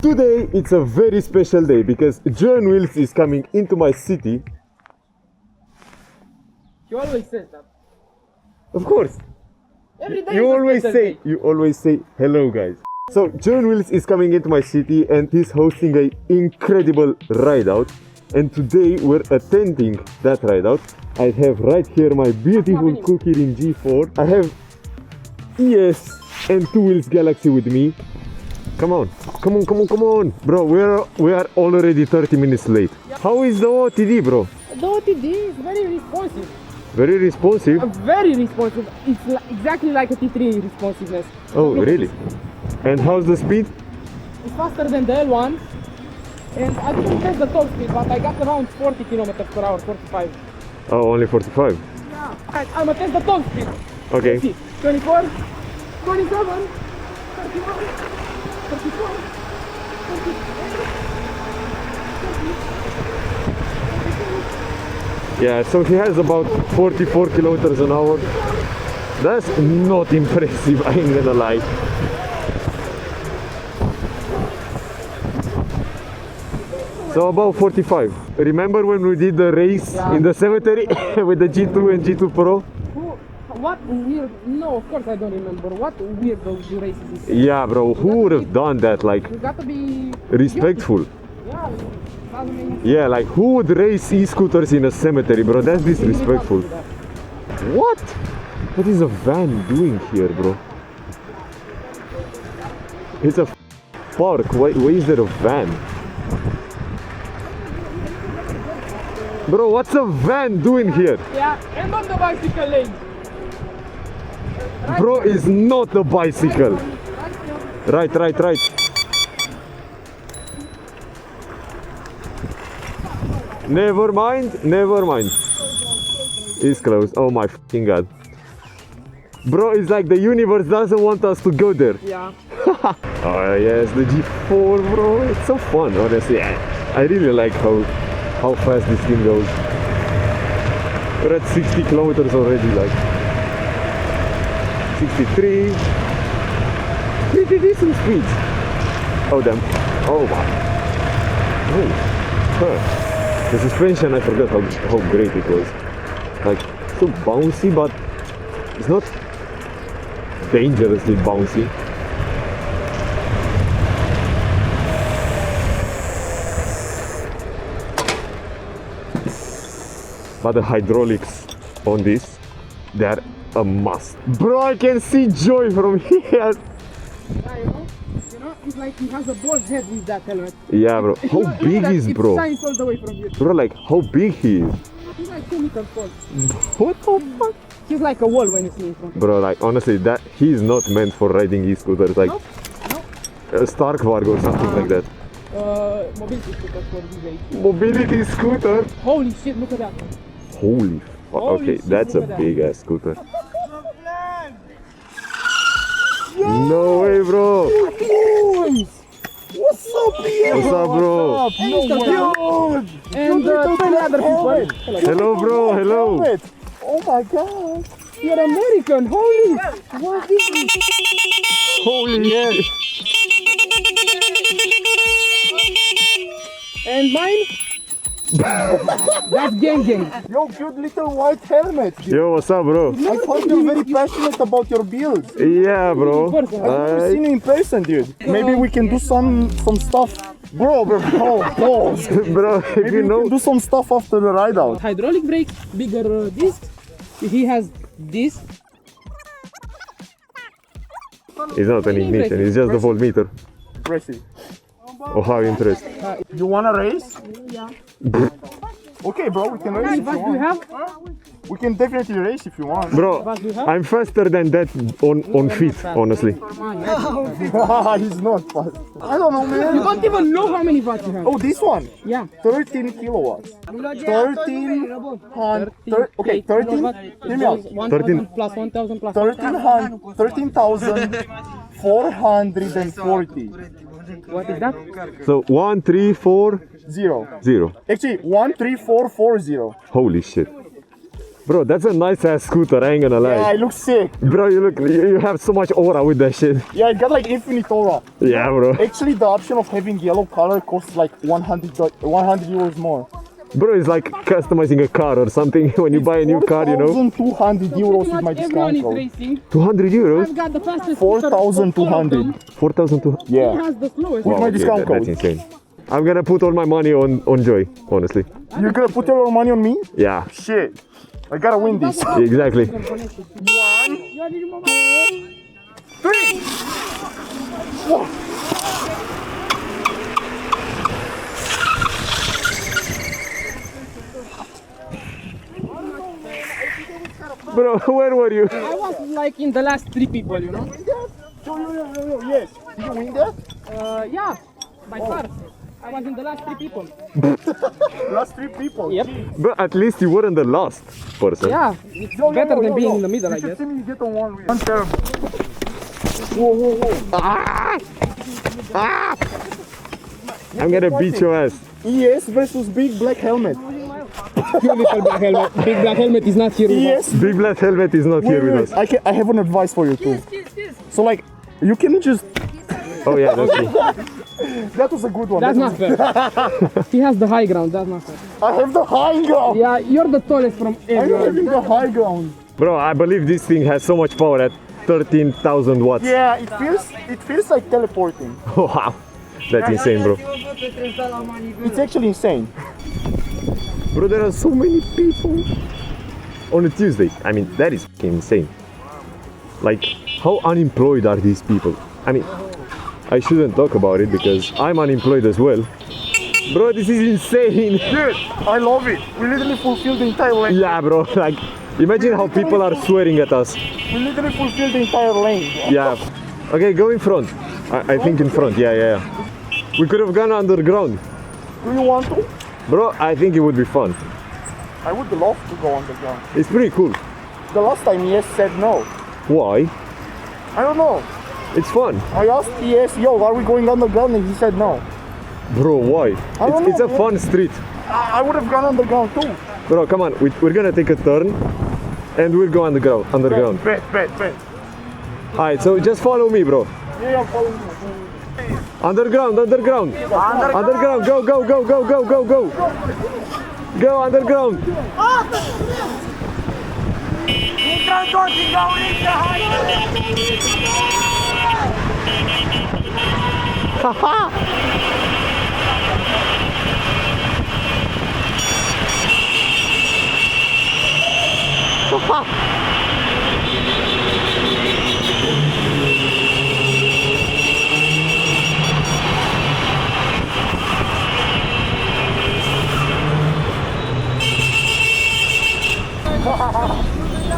Today it's a very special day because JoyOnWheels is coming into my city. He always says that. Of course. Every day You always say hello guys. So JoyOnWheels is coming into my city and he's hosting an incredible rideout. And today we're attending that rideout. I have right here my beautiful KuKirin G4. I have ES and Two Wheels Galaxy with me. Come on. Bro, we are already 30 minutes late. Yep. How is the OOTD, bro? The OOTD is very responsive. Very responsive? Very responsive. It's exactly like a T3 responsiveness. Oh, really? And how's the speed? It's faster than the L1. And I didn't test the top speed, but I got around 40 kilometers per hour, 45. Oh, only 45? Yeah. I'm gonna test the top speed. Okay. Let's see. 24, 27, 31, 34, 38. Yeah, so he has about 44 kilometers an hour. That's not impressive, I ain't gonna lie. So about 45. Remember when we did the race in the cemetery with the G2 and G2 Pro? What weird? No, of course I don't remember. What weird those races is. Yeah, bro, who would have done that? Like, You gotta be respectful. Yeah. Yeah, like who would race e-scooters in a cemetery, bro? That's disrespectful. What? What is a van doing here, bro? It's a park. Why is there a van? Bro, what's a van doing here? Yeah, and on the bicycle lane. Bro, is not a bicycle. Right. Never mind. It's closed. Oh my fucking god. Bro, it's like the universe doesn't want us to go there. Yeah. Oh yes, the G4, bro. It's so fun, honestly. I really like how fast this thing goes. We're at 60 kilometers already, like 63. Pretty decent speeds. Oh damn. Oh wow. Oh. Huh. The suspension, I forgot how great it was. Like, so bouncy, but it's not dangerously bouncy. But the hydraulics on this, they're a must. Bro, I can see Joy from here. Yeah, you know, it's like he has a bald head with that helmet. Yeah, bro. How big is bro? It shines all the way from here. Bro, like how big he is. He's like 2 meters tall. What the fuck? He's like a wall when you see him from here. Bro, like honestly, that he's not meant for riding e-scooters. Like a Starkvarg or something like that. Mobility scooter for these age. Mobility scooter. Holy shit! Look at that. Holy fuck. Holy Okay, shit, that's a look at that. big ass scooter. No way, bro. What's up, Pierre? What's up, bro? No way. And 20 other people. Hello, bro. Hello. Oh my god. You're American. Holy. What is this? Holy shit. And mine? That's gang. Yo, cute little white helmet. Yo, what's up, bro? I thought you're very passionate about your builds. Yeah, bro. I've never seen you in person, dude. Maybe we can do some stuff. Bro, pause. Bro, if Maybe you we know. can do some stuff after the ride out. Hydraulic brakes, bigger discs. He has this. It's not an ignition, it's just the voltmeter. Impressive. Oh, how interesting. You wanna race? Yeah. Okay, bro, we can race if What you do you want. have? We can definitely race if you want. Bro, What do you have? I'm faster than that on feet, honestly. He's not fast. I don't know, You man. don't even know how many watts you have. Oh, this one. Yeah. 13 kilowatts. 13. Okay, 13. Hear me out. 1,000 plus 1,000 plus 13,440. What is that? So 1, 3, 4, 0. 0. Actually, 13440. Holy shit. Bro, that's a nice ass scooter, I ain't gonna lie. Yeah, it looks sick. Bro, you have so much aura with that shit. Yeah, it got like infinite aura. Yeah, bro. Actually, the option of having yellow color costs like 100 euros more. Bro, it's like customizing a car or something when you buy a new car, you know. 4,200 euros with my Everyone discount is code. racing. 200 euros? I've got the fastest 4,200. 4,200. He Yeah. has the slowest. With my discount that's code. insane. I'm gonna put all my money on Joy, honestly. You're gonna put your money on me? Yeah, Shit. I gotta win this. exactly. 1, 3. Whoa. Bro, where were you? I was like in the last 3 people, you know? Yes. Did you win that? Yeah, by far. I was in the last 3 people. Last 3 people. Yep. But at least you weren't the last person. Yeah, it's better than being in the middle, I You should guess. see me get on one wheel. I'm terrible. Whoa, whoa, whoa. I'm gonna beat your ass. ES versus big black helmet. You little black helmet. Big black helmet is not here with us. ES. Big Black Helmet is not here with us. I have an advice for you too. So like, you can just. Oh yeah, that's true. That was a good one. That's not fair. He has the high ground, that's not fair. I have the high ground. Yeah, you're the tallest from I'm everyone. having the high ground. Bro, I believe this thing has so much power at 13,000 watts. Yeah, it feels like teleporting. Wow, that's insane, bro. It's actually insane. Bro, there are so many people on a Tuesday. I mean, that is fucking insane. Like, how unemployed are these people? I mean, I shouldn't talk about it because I'm unemployed as well. Bro, this is insane. Dude, I love it. We literally fulfilled the entire lane. Yeah, bro, like, imagine how people are swearing at us. We literally fulfilled the entire lane. Yeah. Okay, go in front. I think in front, yeah. We could have gone underground. Do you want to? Bro, I think it would be fun. I would love to go underground. It's pretty cool. The last time ES said no. Why? I don't know. It's fun. I asked ES, yo, are we going underground? And he said no. Bro, why? don't It's know, a fun street. I would have gone underground too. Bro, come on. We're gonna take a turn and we'll go underground. Bet. Alright, so just follow me, bro. Yeah, follow me. Underground. Go. Go underground.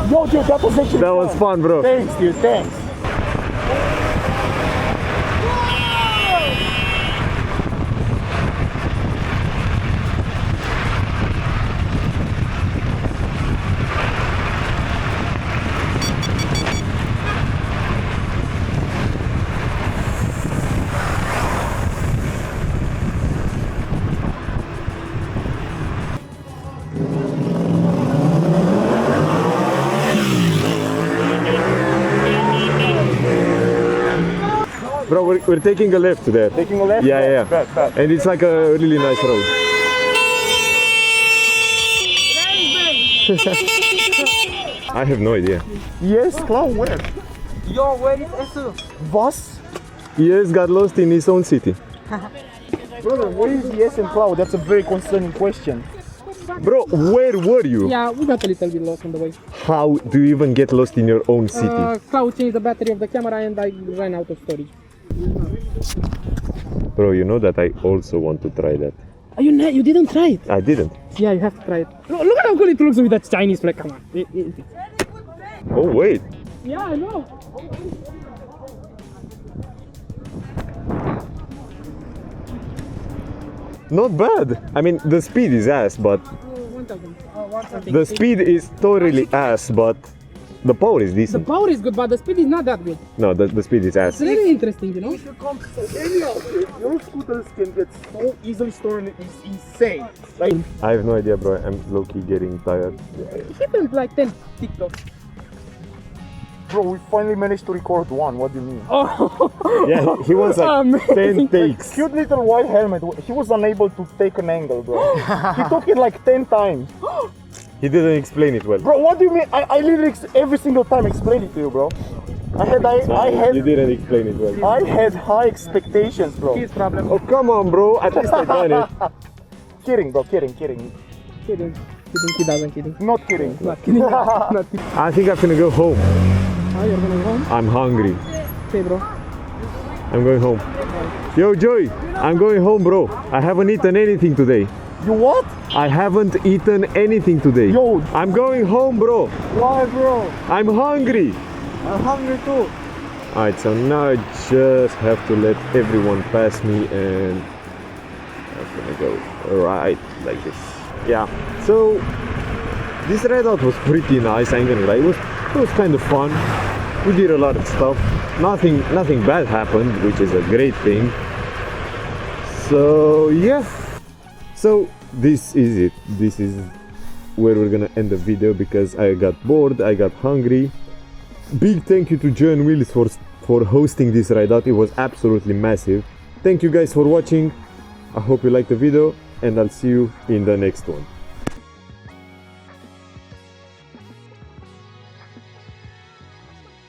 Yo, dude, that was actually That was fun, bro. Thanks, dude, thanks. Bro, we're taking a left there. Taking a left? Yeah. Bet. And it's like a really nice road. I have no idea. Yes, Clown, where? Yo, where is Esu? Was? ES got lost in his own city. Brother, where is ES and Cloud? That's a very concerning question. Bro, where were you? Yeah, we got a little bit lost on the way. How do you even get lost in your own city? Cloud changed the battery of the camera and I ran out of storage. Bro, you know that I also want to try that. You didn't try it? I didn't. Yeah, you have to try it. Look at how cool it looks with that Chinese flag. Come on. Oh, wait. Yeah, I know. Not bad. I mean, the speed is ass, but 1,000. the speed is totally ass, but the power is The decent. power is good, but the speed is not that good. No, the speed is ass. It's really interesting, you know? If you come to any of it, your scooters can get so easily stolen, it's insane. Like, I have no idea, bro. I'm low-key getting tired. He filmed like 10 TikToks. bro, we finally managed to record one. What do you mean? Oh, Yeah, he wants like Amazing. 10 takes. Cute little white helmet. He was unable to take an angle, bro. He took it like 10 times. He didn't explain it well. Bro, what do you mean? I literally every single time explain it to you, bro. I You didn't explain it well. I had high expectations, bro. his problem. Oh, come on, bro. At least I done it. Kidding, bro. Kidding. Kidding. Kidding, he doesn't kidding. Not kidding. Not kidding. Not kidding. I think I'm gonna go home. Oh, you're gonna go home? I'm hungry. Okay, bro. I'm going home. Yo, Joy, I'm going home, bro. I haven't eaten anything today. You what? I haven't eaten anything today. Yo. I'm going home, bro. Why, bro? I'm hungry. I'm hungry too. Alright, so now I just have to let everyone pass me and I'm gonna go right like this. Yeah, so this rideout was pretty nice, I ain't gonna lie. It was kind of fun. We did a lot of stuff. Nothing bad happened, which is a great thing. So yeah. So this is it. This is where we're gonna end the video because I got bored, I got hungry. Big thank you to JoyOnWheels for hosting this rideout. It was absolutely massive. Thank you guys for watching. I hope you liked the video and I'll see you in the next one.